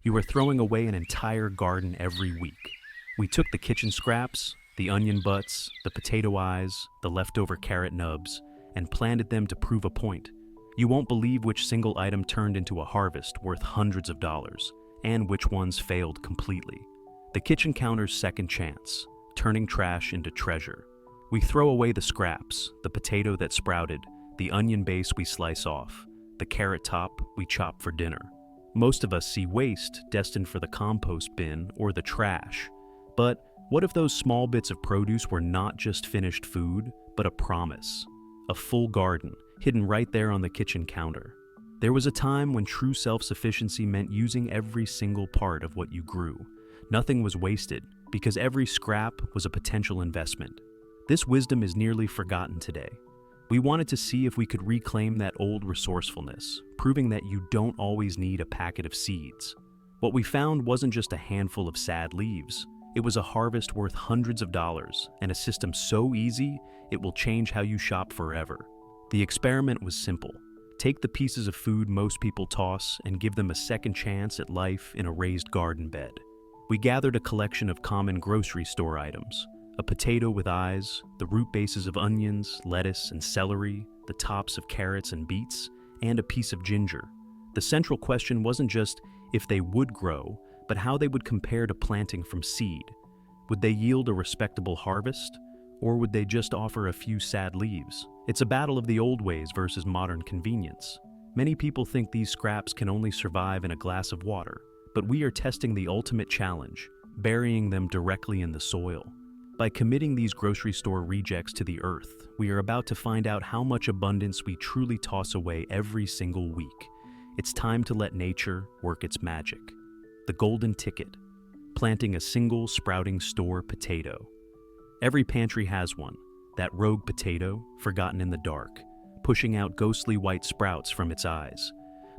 You are throwing away an entire garden every week. We took the kitchen scraps, the onion butts, the potato eyes, the leftover carrot nubs, and planted them to prove a point. You won't believe which single item turned into a harvest worth hundreds of dollars, and which ones failed completely. The kitchen counter's second chance, turning trash into treasure. We throw away the scraps, the potato that sprouted, the onion base we slice off, the carrot top we chop for dinner. Most of us see waste destined for the compost bin or the trash. But what if those small bits of produce were not just finished food, but a promise? A full garden, hidden right there on the kitchen counter. There was a time when true self-sufficiency meant using every single part of what you grew. Nothing was wasted, because every scrap was a potential investment. This wisdom is nearly forgotten today. We wanted to see if we could reclaim that old resourcefulness, proving that you don't always need a packet of seeds. What we found wasn't just a handful of sad leaves. It was a harvest worth hundreds of dollars, and a system so easy, it will change how you shop forever. The experiment was simple. Take the pieces of food most people toss and give them a second chance at life in a raised garden bed. We gathered a collection of common grocery store items: a potato with eyes, the root bases of onions, lettuce, and celery, the tops of carrots and beets, and a piece of ginger. The central question wasn't just if they would grow, but how they would compare to planting from seed. Would they yield a respectable harvest, or would they just offer a few sad leaves? It's a battle of the old ways versus modern convenience. Many people think these scraps can only survive in a glass of water, but we are testing the ultimate challenge, burying them directly in the soil. By committing these grocery store rejects to the earth, we are about to find out how much abundance we truly toss away every single week. It's time to let nature work its magic. The golden ticket, planting a single sprouting store potato. Every pantry has one, that rogue potato, forgotten in the dark, pushing out ghostly white sprouts from its eyes.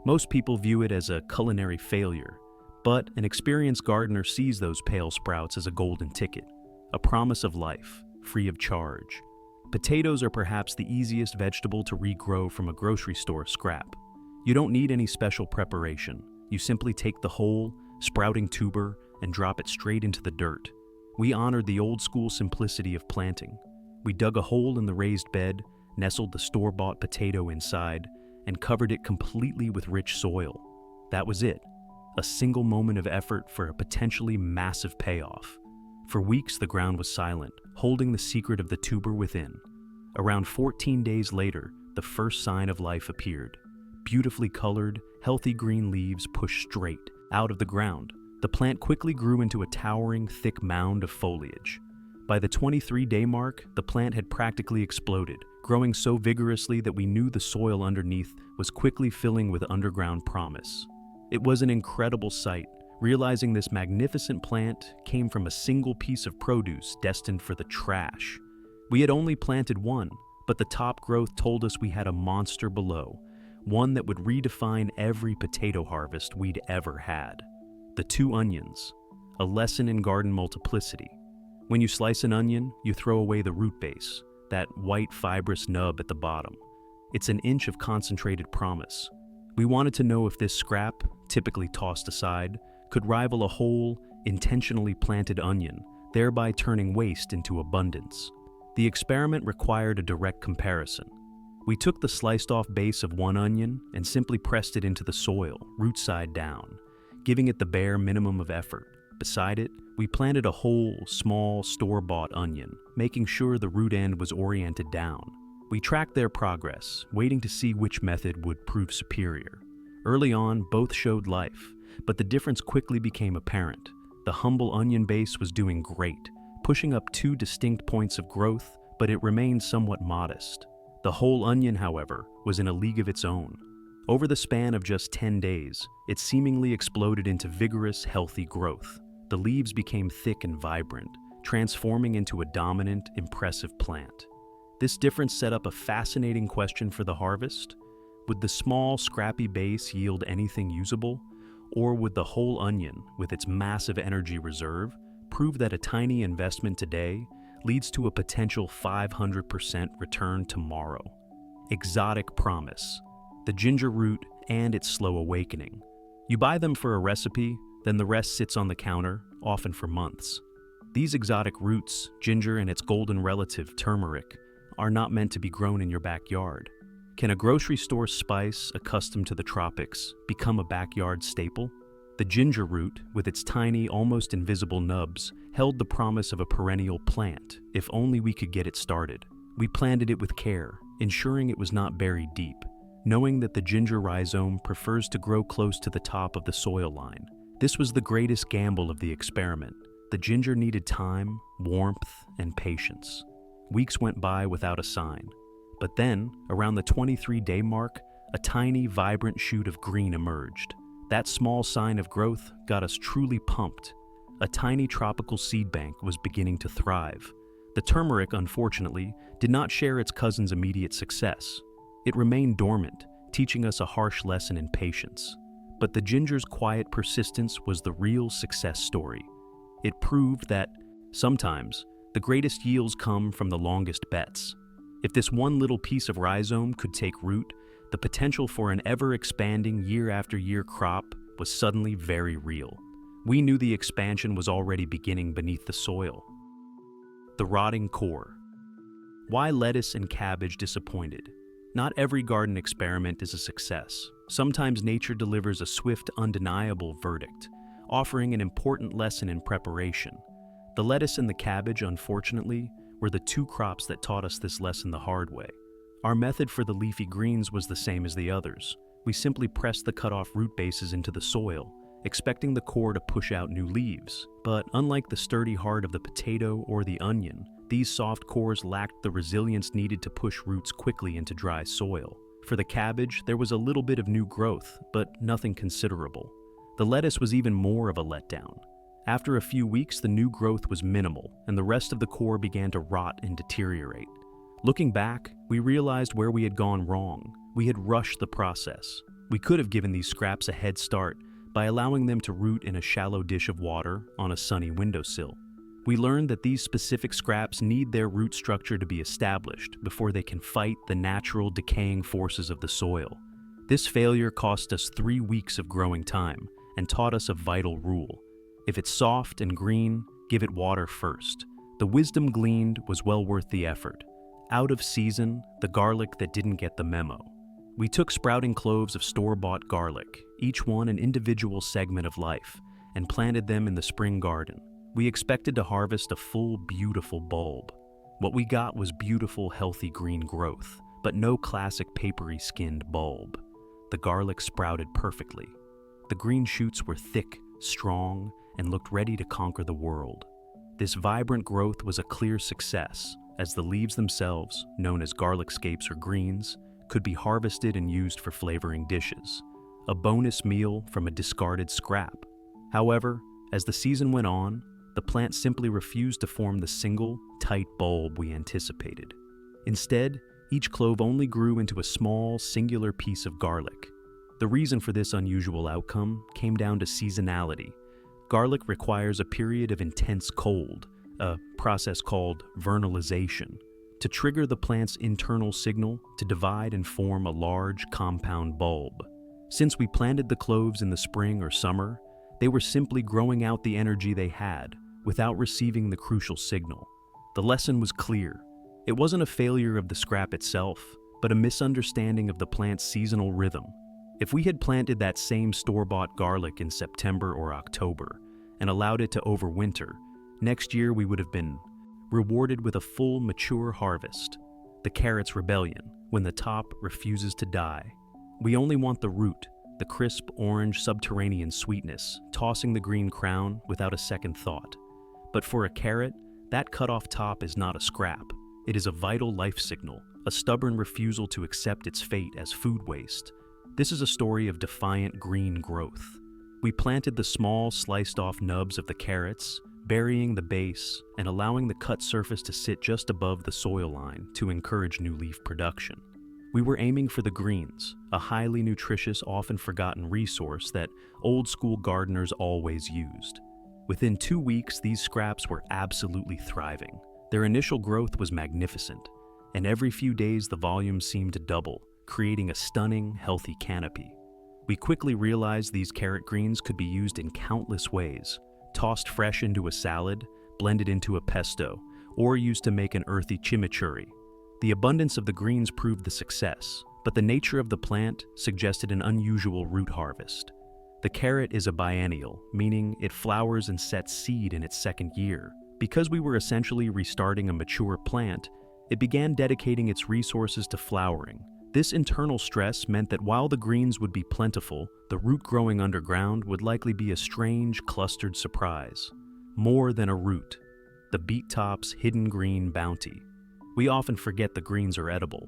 Most people view it as a culinary failure, but an experienced gardener sees those pale sprouts as a golden ticket, a promise of life, free of charge. Potatoes are perhaps the easiest vegetable to regrow from a grocery store scrap. You don't need any special preparation. You simply take the whole, sprouting tuber and drop it straight into the dirt. We honored the old-school simplicity of planting. We dug a hole in the raised bed, nestled the store-bought potato inside, and covered it completely with rich soil. That was it. A single moment of effort for a potentially massive payoff. For weeks, the ground was silent, holding the secret of the tuber within. Around 14 days later, the first sign of life appeared. Beautifully colored, healthy green leaves pushed straight out of the ground. The plant quickly grew into a towering, thick mound of foliage. By the 23-day mark, the plant had practically exploded, growing so vigorously that we knew the soil underneath was quickly filling with underground promise. It was an incredible sight, realizing this magnificent plant came from a single piece of produce destined for the trash. We had only planted one, but the top growth told us we had a monster below, one that would redefine every potato harvest we'd ever had. The two onions, a lesson in garden multiplicity. When you slice an onion, you throw away the root base, that white fibrous nub at the bottom. It's an inch of concentrated promise. We wanted to know if this scrap, typically tossed aside, could rival a whole, intentionally planted onion, thereby turning waste into abundance. The experiment required a direct comparison. We took the sliced-off base of one onion and simply pressed it into the soil, root side down, giving it the bare minimum of effort. Beside it, we planted a whole, small, store-bought onion, making sure the root end was oriented down. We tracked their progress, waiting to see which method would prove superior. Early on, both showed life, but the difference quickly became apparent. The humble onion base was doing great, pushing up two distinct points of growth, but it remained somewhat modest. The whole onion, however, was in a league of its own. Over the span of just 10 days, it seemingly exploded into vigorous, healthy growth. The leaves became thick and vibrant, transforming into a dominant, impressive plant. This difference set up a fascinating question for the harvest. Would the small, scrappy base yield anything usable? Or would the whole onion, with its massive energy reserve, prove that a tiny investment today leads to a potential 500% return tomorrow? Exotic promise, the ginger root and its slow awakening. You buy them for a recipe, Then the rest sits on the counter, often for months. These exotic roots, ginger and its golden relative, turmeric, are not meant to be grown in your backyard. Can a grocery store spice, accustomed to the tropics, become a backyard staple? The ginger root, with its tiny, almost invisible nubs, held the promise of a perennial plant, if only we could get it started. We planted it with care, ensuring it was not buried deep, knowing that the ginger rhizome prefers to grow close to the top of the soil line. This was the greatest gamble of the experiment. The ginger needed time, warmth, and patience. Weeks went by without a sign. But then, around the 23-day mark, a tiny, vibrant shoot of green emerged. That small sign of growth got us truly pumped. A tiny tropical seed bank was beginning to thrive. The turmeric, unfortunately, did not share its cousin's immediate success. It remained dormant, teaching us a harsh lesson in patience. But the ginger's quiet persistence was the real success story. It proved that, sometimes, the greatest yields come from the longest bets. If this one little piece of rhizome could take root, the potential for an ever-expanding year-after-year crop was suddenly very real. We knew the expansion was already beginning beneath the soil. The rotting core. Why lettuce and cabbage disappointed? Not every garden experiment is a success. Sometimes nature delivers a swift, undeniable verdict, offering an important lesson in preparation. The lettuce and the cabbage, unfortunately, were the two crops that taught us this lesson the hard way. Our method for the leafy greens was the same as the others. We simply pressed the cut-off root bases into the soil, expecting the core to push out new leaves. But unlike the sturdy heart of the potato or the onion, these soft cores lacked the resilience needed to push roots quickly into dry soil. For the cabbage, there was a little bit of new growth, but nothing considerable. The lettuce was even more of a letdown. After a few weeks, the new growth was minimal, and the rest of the core began to rot and deteriorate. Looking back, we realized where we had gone wrong. We had rushed the process. We could have given these scraps a head start by allowing them to root in a shallow dish of water on a sunny windowsill. We learned that these specific scraps need their root structure to be established before they can fight the natural decaying forces of the soil. This failure cost us 3 weeks of growing time and taught us a vital rule. If it's soft and green, give it water first. The wisdom gleaned was well worth the effort. Out of season, the garlic that didn't get the memo. We took sprouting cloves of store-bought garlic, each one an individual segment of life, and planted them in the spring garden. We expected to harvest a full, beautiful bulb. What we got was beautiful, healthy green growth, but no classic papery-skinned bulb. The garlic sprouted perfectly. The green shoots were thick, strong, and looked ready to conquer the world. This vibrant growth was a clear success, as the leaves themselves, known as garlic scapes or greens, could be harvested and used for flavoring dishes, a bonus meal from a discarded scrap. However, as the season went on, the plant simply refused to form the single, tight bulb we anticipated. Instead, each clove only grew into a small, singular piece of garlic. The reason for this unusual outcome came down to seasonality. Garlic requires a period of intense cold, a process called vernalization, to trigger the plant's internal signal to divide and form a large, compound bulb. Since we planted the cloves in the spring or summer, they were simply growing out the energy they had, without receiving the crucial signal. The lesson was clear. It wasn't a failure of the scrap itself, but a misunderstanding of the plant's seasonal rhythm. If we had planted that same store-bought garlic in September or October and allowed it to overwinter, next year we would have been rewarded with a full, mature harvest. The carrot's rebellion, when the top refuses to die. We only want the root, the crisp orange subterranean sweetness, tossing the green crown without a second thought. But for a carrot, that cut-off top is not a scrap. It is a vital life signal, a stubborn refusal to accept its fate as food waste. This is a story of defiant green growth. We planted the small, sliced-off nubs of the carrots, burying the base and allowing the cut surface to sit just above the soil line to encourage new leaf production. We were aiming for the greens, a highly nutritious, often forgotten resource that old-school gardeners always used. Within 2 weeks, these scraps were absolutely thriving. Their initial growth was magnificent, and every few days the volume seemed to double, creating a stunning, healthy canopy. We quickly realized these carrot greens could be used in countless ways: tossed fresh into a salad, blended into a pesto, or used to make an earthy chimichurri. The abundance of the greens proved the success, but the nature of the plant suggested an unusual root harvest. The carrot is a biennial, meaning it flowers and sets seed in its second year. Because we were essentially restarting a mature plant, it began dedicating its resources to flowering. This internal stress meant that while the greens would be plentiful, the root growing underground would likely be a strange, clustered surprise. More than a root. The beet top's hidden green bounty. We often forget the greens are edible.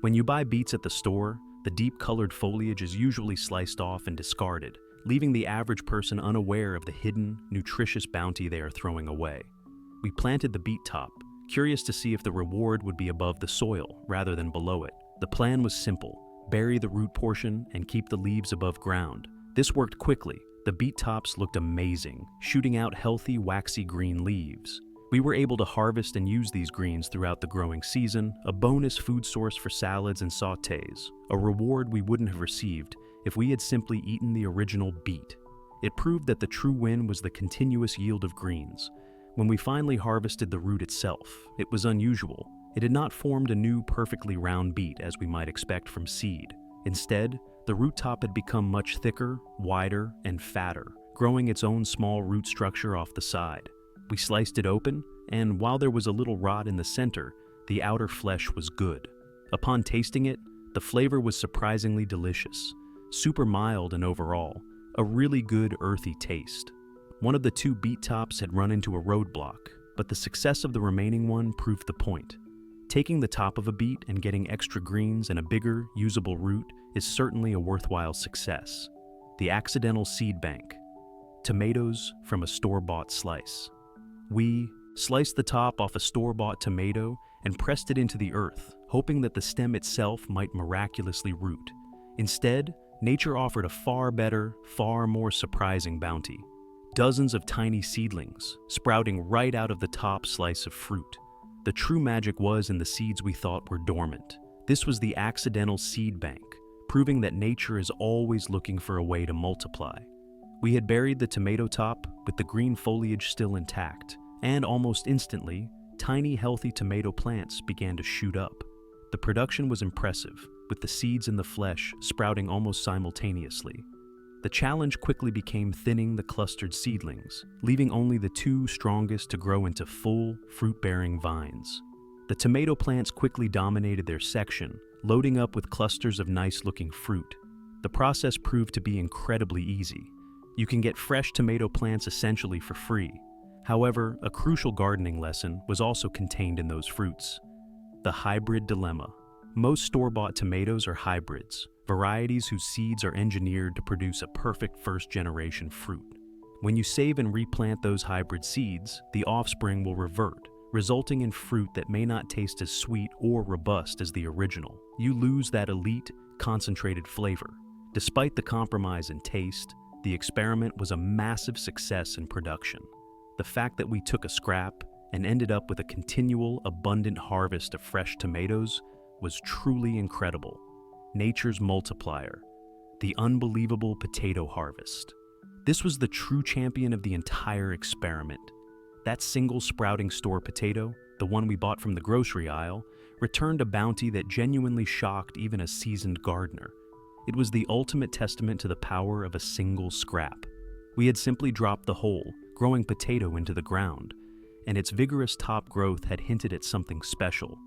When you buy beets at the store, the deep-colored foliage is usually sliced off and discarded, leaving the average person unaware of the hidden, nutritious bounty they are throwing away. We planted the beet top, curious to see if the reward would be above the soil rather than below it. The plan was simple: bury the root portion and keep the leaves above ground. This worked quickly. The beet tops looked amazing, shooting out healthy, waxy green leaves. We were able to harvest and use these greens throughout the growing season, a bonus food source for salads and sautés, a reward we wouldn't have received if we had simply eaten the original beet. It proved that the true win was the continuous yield of greens. When we finally harvested the root itself, it was unusual. It had not formed a new, perfectly round beet as we might expect from seed. Instead, the root top had become much thicker, wider, and fatter, growing its own small root structure off the side. We sliced it open, and while there was a little rot in the center, the outer flesh was good. Upon tasting it, the flavor was surprisingly delicious, super mild and overall, a really good earthy taste. One of the two beet tops had run into a roadblock, but the success of the remaining one proved the point. Taking the top of a beet and getting extra greens and a bigger, usable root is certainly a worthwhile success. The accidental seed bank. Tomatoes from a store-bought slice. We sliced the top off a store-bought tomato and pressed it into the earth, hoping that the stem itself might miraculously root. Instead, nature offered a far better, far more surprising bounty. Dozens of tiny seedlings, sprouting right out of the top slice of fruit. The true magic was in the seeds we thought were dormant. This was the accidental seed bank, proving that nature is always looking for a way to multiply. We had buried the tomato top with the green foliage still intact, and almost instantly, tiny healthy tomato plants began to shoot up. The production was impressive, with the seeds and the flesh sprouting almost simultaneously. The challenge quickly became thinning the clustered seedlings, leaving only the two strongest to grow into full, fruit-bearing vines. The tomato plants quickly dominated their section, loading up with clusters of nice-looking fruit. The process proved to be incredibly easy. You can get fresh tomato plants essentially for free. However, a crucial gardening lesson was also contained in those fruits. The hybrid dilemma. Most store-bought tomatoes are hybrids, varieties whose seeds are engineered to produce a perfect first-generation fruit. When you save and replant those hybrid seeds, the offspring will revert, resulting in fruit that may not taste as sweet or robust as the original. You lose that elite, concentrated flavor. Despite the compromise in taste, the experiment was a massive success in production. The fact that we took a scrap and ended up with a continual, abundant harvest of fresh tomatoes was truly incredible. Nature's multiplier, the unbelievable potato harvest. This was the true champion of the entire experiment. That single sprouting store potato, the one we bought from the grocery aisle, returned a bounty that genuinely shocked even a seasoned gardener. It was the ultimate testament to the power of a single scrap. We had simply dropped the whole, growing potato into the ground, and its vigorous top growth had hinted at something special.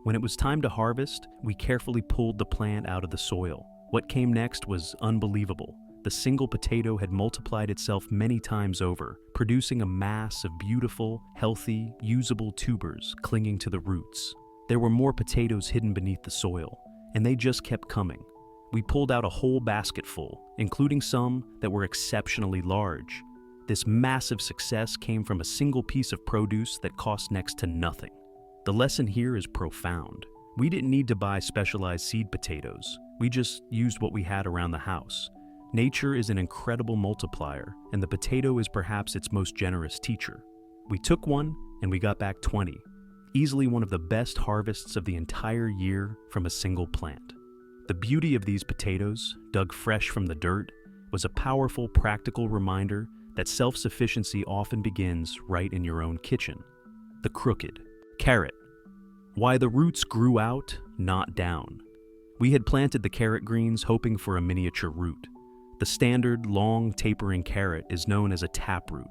When it was time to harvest, we carefully pulled the plant out of the soil. What came next was unbelievable. The single potato had multiplied itself many times over, producing a mass of beautiful, healthy, usable tubers clinging to the roots. There were more potatoes hidden beneath the soil, and they just kept coming. We pulled out a whole basketful, including some that were exceptionally large. This massive success came from a single piece of produce that cost next to nothing. The lesson here is profound. We didn't need to buy specialized seed potatoes. We just used what we had around the house. Nature is an incredible multiplier, and the potato is perhaps its most generous teacher. We took one, and we got back 20. Easily one of the best harvests of the entire year from a single plant. The beauty of these potatoes, dug fresh from the dirt, was a powerful, practical reminder that self-sufficiency often begins right in your own kitchen. The crooked carrot. Why the roots grew out, not down. We had planted the carrot greens hoping for a miniature root. The standard, long, tapering carrot is known as a taproot.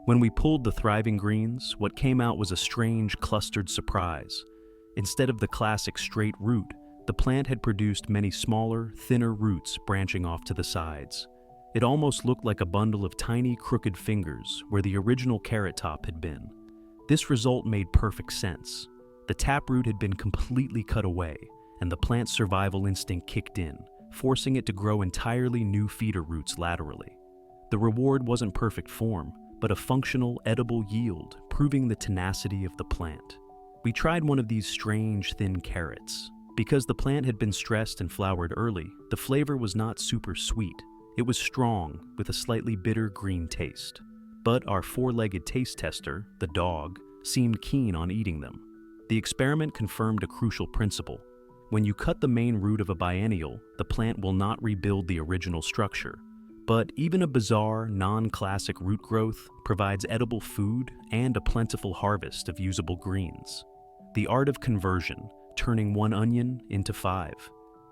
When we pulled the thriving greens, what came out was a strange, clustered surprise. Instead of the classic straight root, the plant had produced many smaller, thinner roots branching off to the sides. It almost looked like a bundle of tiny, crooked fingers where the original carrot top had been. This result made perfect sense. The taproot had been completely cut away, and the plant's survival instinct kicked in, forcing it to grow entirely new feeder roots laterally. The reward wasn't perfect form, but a functional, edible yield, proving the tenacity of the plant. We tried one of these strange, thin carrots. Because the plant had been stressed and flowered early, the flavor was not super sweet. It was strong, with a slightly bitter green taste. But our four-legged taste tester, the dog, seemed keen on eating them. The experiment confirmed a crucial principle. When you cut the main root of a biennial, the plant will not rebuild the original structure. But even a bizarre, non-classic root growth provides edible food and a plentiful harvest of usable greens. The art of conversion, turning one onion into 5.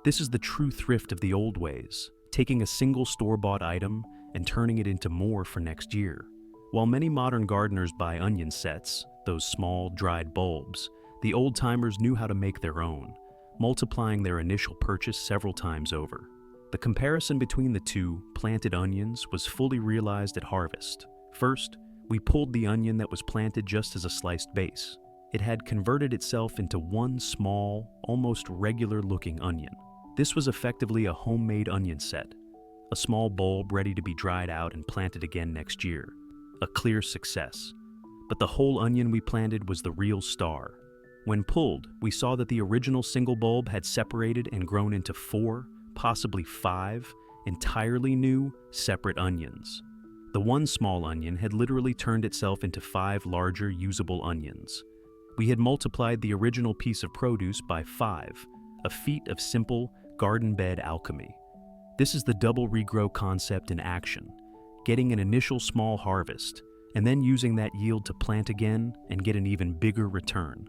This is the true thrift of the old ways, taking a single store-bought item and turning it into more for next year. While many modern gardeners buy onion sets, those small, dried bulbs, the old-timers knew how to make their own, multiplying their initial purchase several times over. The comparison between the two, planted onions, was fully realized at harvest. First, we pulled the onion that was planted just as a sliced base. It had converted itself into one small, almost regular-looking onion. This was effectively a homemade onion set, a small bulb ready to be dried out and planted again next year. A clear success. But the whole onion we planted was the real star. When pulled, we saw that the original single bulb had separated and grown into 4, possibly 5, entirely new, separate onions. The one small onion had literally turned itself into 5 larger, usable onions. We had multiplied the original piece of produce by 5, a feat of simple garden bed alchemy. This is the double regrow concept in action, getting an initial small harvest, and then using that yield to plant again and get an even bigger return.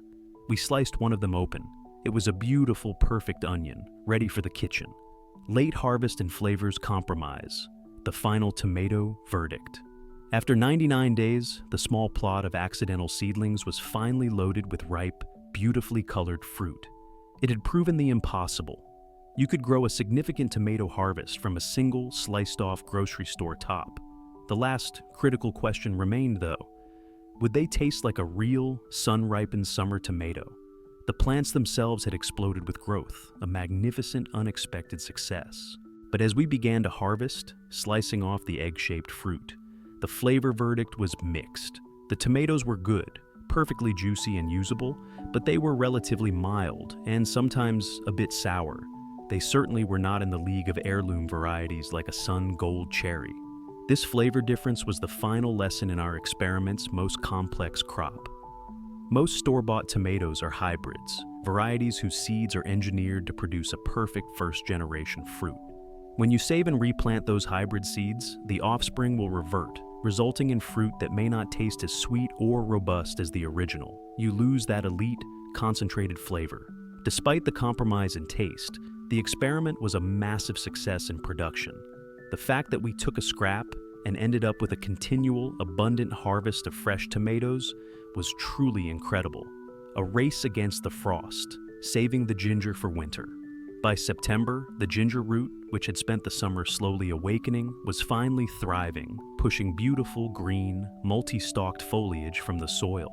We sliced one of them open. It was a beautiful, perfect onion, ready for the kitchen. Late harvest and flavors compromise, the final tomato verdict. After 99 days, the small plot of accidental seedlings was finally loaded with ripe, beautifully colored fruit. It had proven the impossible. You could grow a significant tomato harvest from a single, sliced-off grocery store top. The last critical question remained, though. Would they taste like a real, sun-ripened summer tomato? The plants themselves had exploded with growth, a magnificent, unexpected success. But as we began to harvest, slicing off the egg-shaped fruit, the flavor verdict was mixed. The tomatoes were good, perfectly juicy and usable, but they were relatively mild and sometimes a bit sour. They certainly were not in the league of heirloom varieties like a sun gold cherry. This flavor difference was the final lesson in our experiment's most complex crop. Most store-bought tomatoes are hybrids, varieties whose seeds are engineered to produce a perfect first-generation fruit. When you save and replant those hybrid seeds, the offspring will revert, resulting in fruit that may not taste as sweet or robust as the original. You lose that elite, concentrated flavor. Despite the compromise in taste, the experiment was a massive success in production. The fact that we took a scrap and ended up with a continual, abundant harvest of fresh tomatoes was truly incredible. A race against the frost, saving the ginger for winter. By September, the ginger root, which had spent the summer slowly awakening, was finally thriving, pushing beautiful green, multi-stalked foliage from the soil.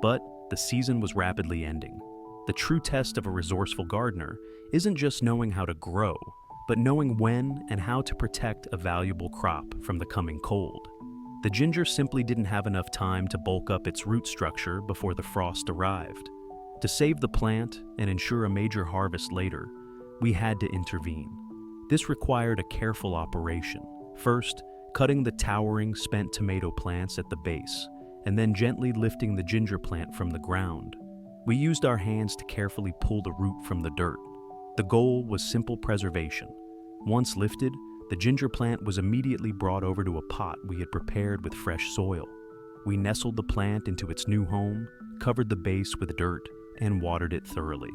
But the season was rapidly ending. The true test of a resourceful gardener isn't just knowing how to grow, but knowing when and how to protect a valuable crop from the coming cold. The ginger simply didn't have enough time to bulk up its root structure before the frost arrived. To save the plant and ensure a major harvest later, we had to intervene. This required a careful operation. First, cutting the towering, spent tomato plants at the base, and then gently lifting the ginger plant from the ground. We used our hands to carefully pull the root from the dirt. The goal was simple preservation. Once lifted, the ginger plant was immediately brought over to a pot we had prepared with fresh soil. We nestled the plant into its new home, covered the base with dirt, and watered it thoroughly.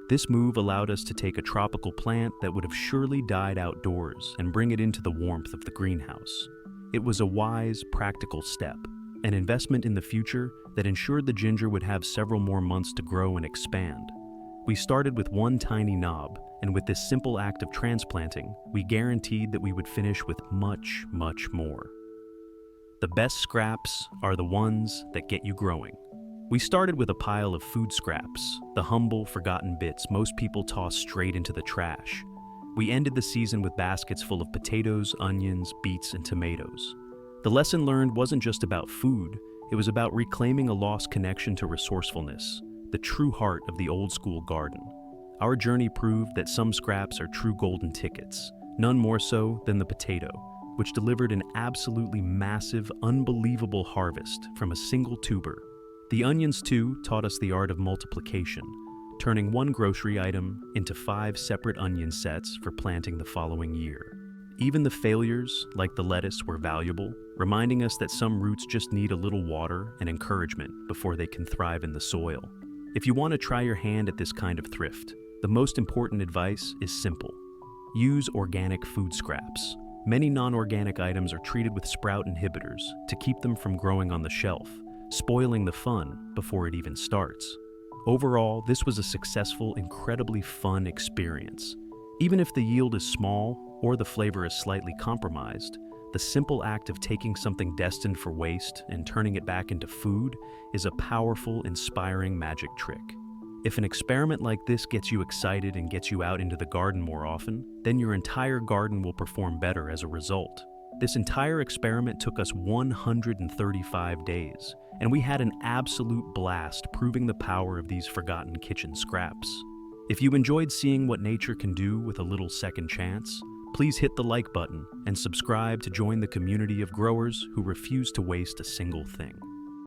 This move allowed us to take a tropical plant that would have surely died outdoors and bring it into the warmth of the greenhouse. It was a wise, practical step, an investment in the future that ensured the ginger would have several more months to grow and expand. We started with one tiny knob, and with this simple act of transplanting, we guaranteed that we would finish with much, much more. The best scraps are the ones that get you growing. We started with a pile of food scraps, the humble, forgotten bits most people toss straight into the trash. We ended the season with baskets full of potatoes, onions, beets, and tomatoes. The lesson learned wasn't just about food, it was about reclaiming a lost connection to resourcefulness, the true heart of the old-school garden. Our journey proved that some scraps are true golden tickets, none more so than the potato, which delivered an absolutely massive, unbelievable harvest from a single tuber. The onions, too, taught us the art of multiplication, turning one grocery item into 5 separate onion sets for planting the following year. Even the failures, like the lettuce, were valuable, reminding us that some roots just need a little water and encouragement before they can thrive in the soil. If you want to try your hand at this kind of thrift, the most important advice is simple. Use organic food scraps. Many non-organic items are treated with sprout inhibitors to keep them from growing on the shelf, spoiling the fun before it even starts. Overall, this was a successful, incredibly fun experience. Even if the yield is small or the flavor is slightly compromised, the simple act of taking something destined for waste and turning it back into food is a powerful, inspiring magic trick. If an experiment like this gets you excited and gets you out into the garden more often, then your entire garden will perform better as a result. This entire experiment took us 135 days, and we had an absolute blast proving the power of these forgotten kitchen scraps. If you enjoyed seeing what nature can do with a little second chance, please hit the like button and subscribe to join the community of growers who refuse to waste a single thing.